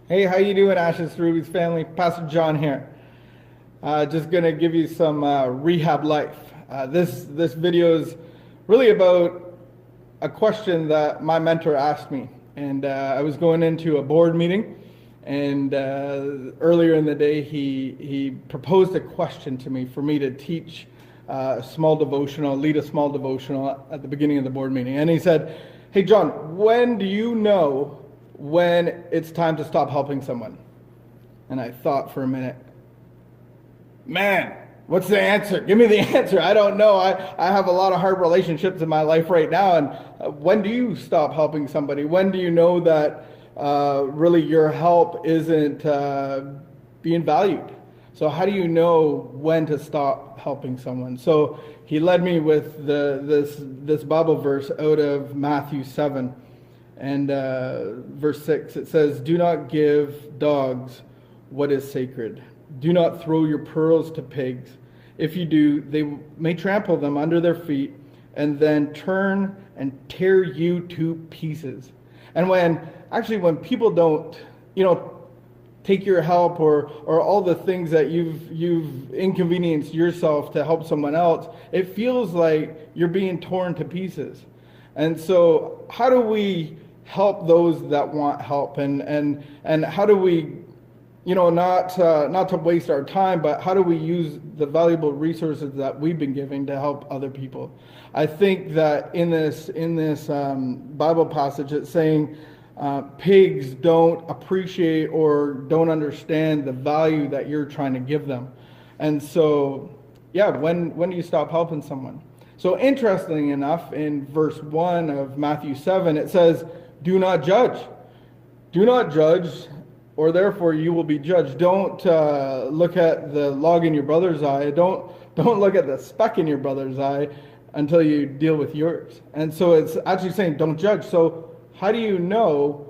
Hey, how you doing, Ashes Ruby's family? Pastor John here. Just gonna give you some rehab life. This video is really about a question that my mentor asked me, and I was going into a board meeting, and earlier in the day he proposed a question to me for me to teach a small devotional, lead a small devotional at the beginning of the board meeting, and he said, "Hey, John, when do you know when it's time to stop helping someone?" And I thought for a minute, man, what's the answer? Give me the answer. I don't know. I have a lot of hard relationships in my life right now. And when do you stop helping somebody? When do you know that really your help isn't being valued? So how do you know when to stop helping someone? So he led me with this Bible verse out of Matthew 7. And verse 6, it says, "Do not give dogs what is sacred. Do not throw your pearls to pigs. If you do, they may trample them under their feet and then turn and tear you to pieces." And when people don't, take your help or all the things that you've inconvenienced yourself to help someone else, it feels like you're being torn to pieces. And so how do we help those that want help, and how do we, not to waste our time, but how do we use the valuable resources that we've been giving to help other people? I think that in this Bible passage, it's saying pigs don't appreciate or don't understand the value that you're trying to give them. And so, when do you stop helping someone? So interestingly enough, in verse 1 of Matthew 7, it says, "Do not judge. Do not judge, or therefore you will be judged." Don't look at the log in your brother's eye. Don't look at the speck in your brother's eye until you deal with yours. And so it's actually saying don't judge. So how do you know,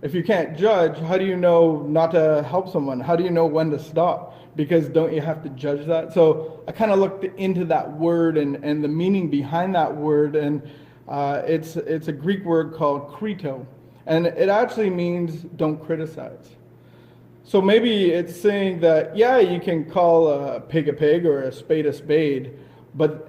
if you can't judge, how do you know not to help someone? How do you know when to stop? Because don't you have to judge that? So I kind of looked into that word and the meaning behind that word, and it's a Greek word called krito, and it actually means don't criticize. So maybe it's saying that, you can call a pig or a spade,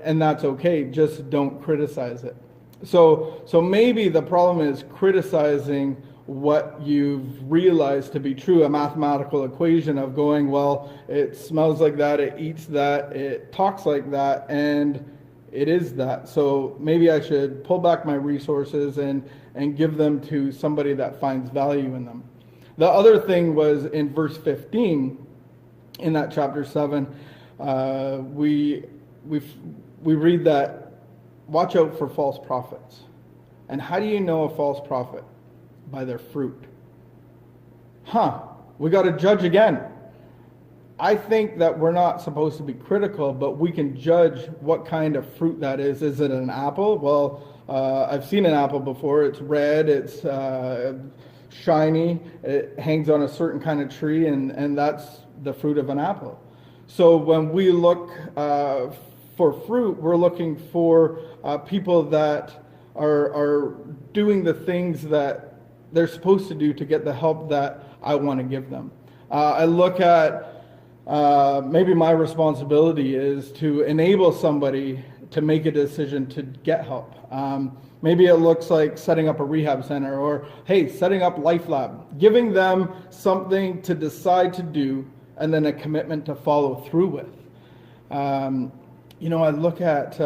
and that's okay, just don't criticize it. So maybe the problem is criticizing what you've realized to be true, a mathematical equation of going, well, it smells like that, it eats that, it talks like that, and it is that. So maybe I should pull back my resources and give them to somebody that finds value in them. The other thing was in verse 15 in that chapter 7, we read that, watch out for false prophets. And how do you know a false prophet? By their fruit. We got to judge again. I think that we're not supposed to be critical, but we can judge what kind of fruit that is. Is it an apple? Well, I've seen an apple before. It's red, it's shiny, it hangs on a certain kind of tree, and that's the fruit of an apple. So when we look for fruit, we're looking for people that are doing the things that they're supposed to do to get the help that I want to give them. I look at maybe my responsibility is to enable somebody to make a decision to get help. Maybe it looks like setting up a rehab center, or setting up Life Lab, giving them something to decide to do and then a commitment to follow through with. I look at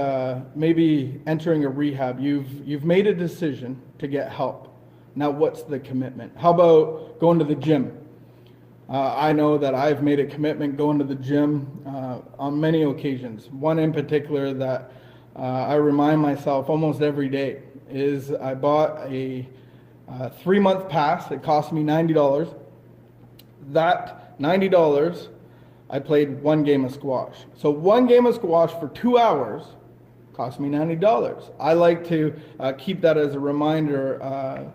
maybe entering a rehab. You've made a decision to get help. Now, what's the commitment? How about going to the gym? I know that I've made a commitment going to the gym on many occasions. One in particular that I remind myself almost every day is I bought a 3-month pass. It cost me $90. That $90, I played one game of squash. So one game of squash for 2 hours cost me $90. I like to keep that as a reminder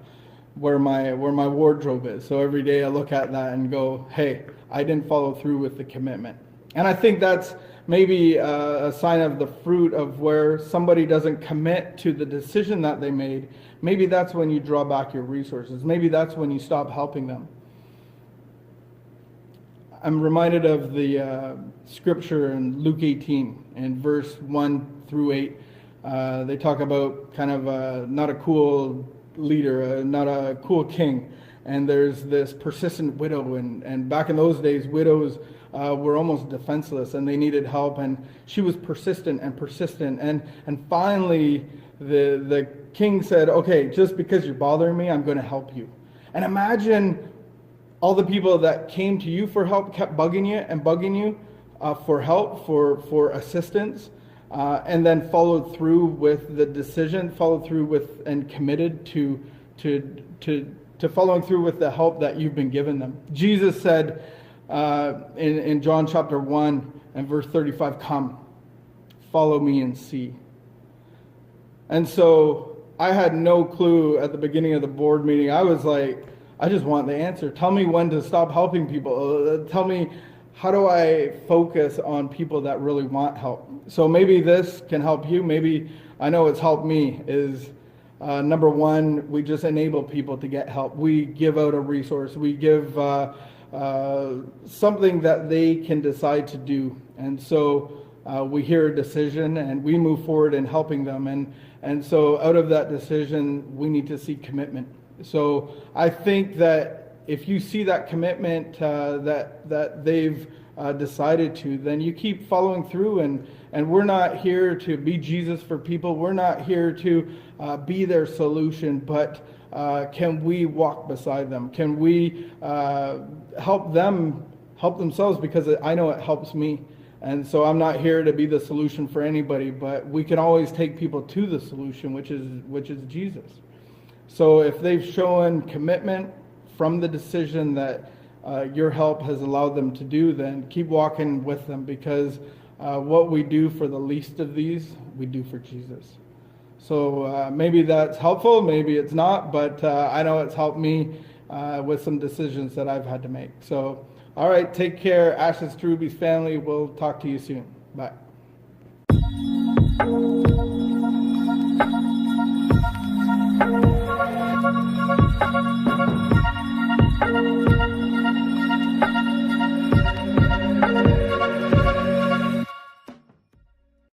where my wardrobe is. So every day I look at that and go, hey, I didn't follow through with the commitment. And I think that's maybe a sign of the fruit of where somebody doesn't commit to the decision that they made. Maybe that's when you draw back your resources. Maybe that's when you stop helping them. I'm reminded of the scripture in Luke 18 and verse 1 through 8. They talk about kind of not a cool leader, not a cool king. And there's this persistent widow. And back in those days, widows were almost defenseless and they needed help. And she was persistent and persistent. And finally, the king said, okay, just because you're bothering me, I'm going to help you. And imagine all the people that came to you for help kept bugging you and bugging you for help, for assistance, and then followed through with the decision, followed through with and committed to following through with the help that you've been given them. Jesus said in John chapter 1 and verse 35, come, follow me and see. And so I had no clue at the beginning of the board meeting. I was like, I just want the answer. Tell me when to stop helping people. Tell me, how do I focus on people that really want help? So maybe this can help you. Maybe, I know it's helped me, is number one, we just enable people to get help. We give out a resource. We give something that they can decide to do. And so we hear a decision and we move forward in helping them. And so out of that decision, we need to see commitment. So I think that if you see that commitment that they've decided to, then you keep following through. And we're not here to be Jesus for people. We're not here to be their solution, but can we walk beside them? Can we help them help themselves? Because I know it helps me. And so I'm not here to be the solution for anybody, but we can always take people to the solution, which is Jesus. So if they've shown commitment from the decision that your help has allowed them to do, then keep walking with them, because what we do for the least of these, we do for Jesus. So maybe that's helpful, maybe it's not, but I know it's helped me with some decisions that I've had to make. So, all right, take care. Ashes to Ruby's family. We'll talk to you soon. Bye.